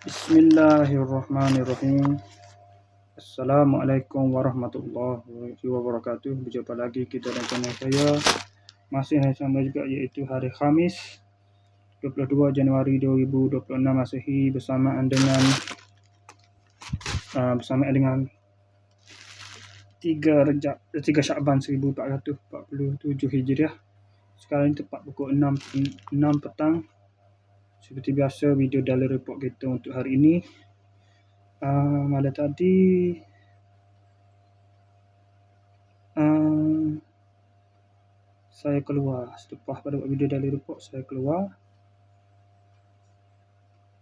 Bismillahirrahmanirrahim. Assalamualaikum warahmatullahi wabarakatuh. Berjumpa lagi kita dan channel saya. Masih hari sama juga, iaitu hari Khamis 22 Januari 2026 Masehi, bersamaan dengan 3 Syakban 1447 Hijriah. Sekarang ini tepat pukul 6 petang. Seperti biasa, video daily report kita untuk hari ini. Malam tadi saya keluar. Selepas pada buat video daily report, saya keluar.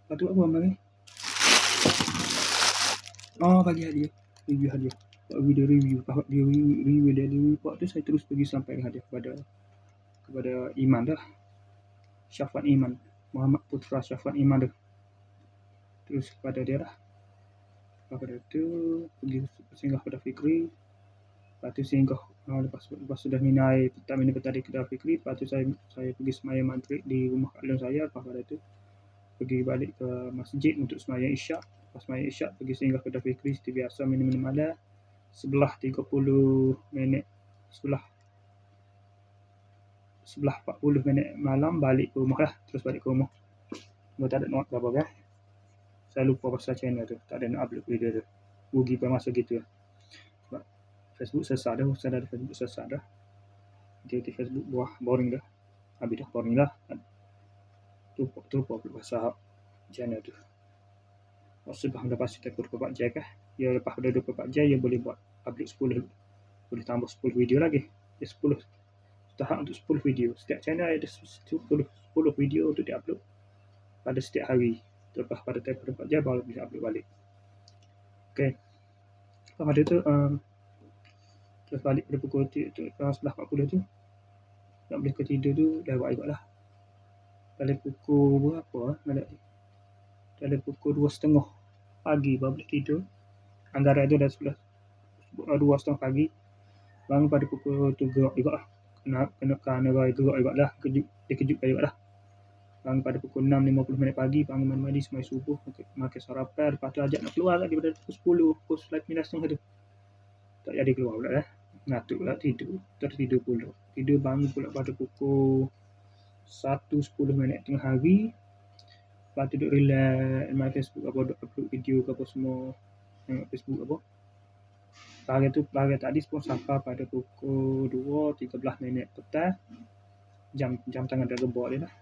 Lepas tu apa bagi? Bagi hadiah. Review hadiah. Buat video review. Lepas dia review daily report tu, saya terus pergi sampaikan hadiah kepada Iman dah. Syafwan Iman. Muhammad Putra Syafwan Iman dah. Terus kepada dia dah. Lepas tu pergi singgah pada Fikri. Lepas tu singgah lepas sudah minum petang di kedai Fikri. Lepas tu saya pergi semayang maghrib di rumah kak long saya. Lepas pada tu pergi balik ke masjid untuk semayang isyak. Lepas semayang isyak pergi singgah kedai Fikri seperti biasa, minum malam. Sebelah 40 minit malam balik ke rumah lah. Terus balik ke rumah. Tak ada nak apa kan. Saya lupa pasal channel tu. Tak ada nak upload video tu. Rugi pada masa gitu lah. Sebab Facebook sesat dah. Saya ada Facebook sesat dah. Aktiviti Facebook boring dah. Habis dah boring lah. Terlupa pula pasal channel tu. Sebab dah pasti tak 24 jam kah. Ya lepas pada 24 jam, ya boleh buat upload 10. Boleh tambah 10 video lagi. 10. Tahap untuk 10 video. Setiap channel ada 10 video untuk di-upload pada setiap hari. Lepas pada 24 jam baru bisa upload balik. Okay. Lepas pada tu terus balik pada pukul 11.40 tu. Nak boleh ke tidur tu dah buat lah. Dari pukul berapa dari pukul 2.30 pagi baru boleh tidur. Antara tu dah 2.30 pagi. Bangun pada pukul 3 juga lah. Kena gerak juga lah. Dikejut juga lah. Bangun pada pukul 6.50 pagi. Bangun mandi semai subuh. Makan sarapan. Lepas tu ajak nak keluar lagi pada pukul 10. Pukul 9.30 tu. Tak jadi keluar pula lah. Ngatuk pula tidur. Tertidur pula. Tidur bangun pula pada pukul 1.10 tengah hari. Lepas tu duduk relax main Facebook apa, duduk upload video ke apa semua. Tengok Facebook apa. Pagi tadi pun sampai pada pukul 2.13 petang. Jam tangan dah gebak dia lah.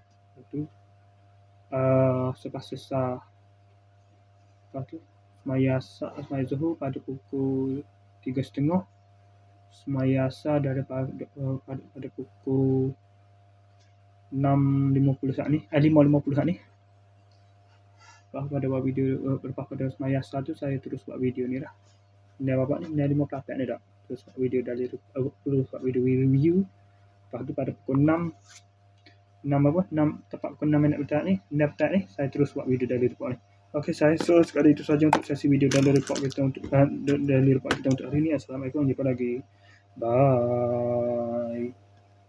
Lepas tu selesai. Lepas tu semaya zuhur pada pukul 3.30. Semaya asar pada pukul 6.50 saat ni. 5.50 saat ni. Lepas pada semaya asar tu saya terus buat video ni lah. Ni bapak ni 5.8 ni dah. Terus buat video buat video review. Lepas tu pada pukul 6 tepat pukul 6 minit petang ni saya terus buat video daily report ni. Okey, so sekali itu saja untuk sesi video daily report kita untuk hari ni. Assalamualaikum, jumpa lagi. Bye.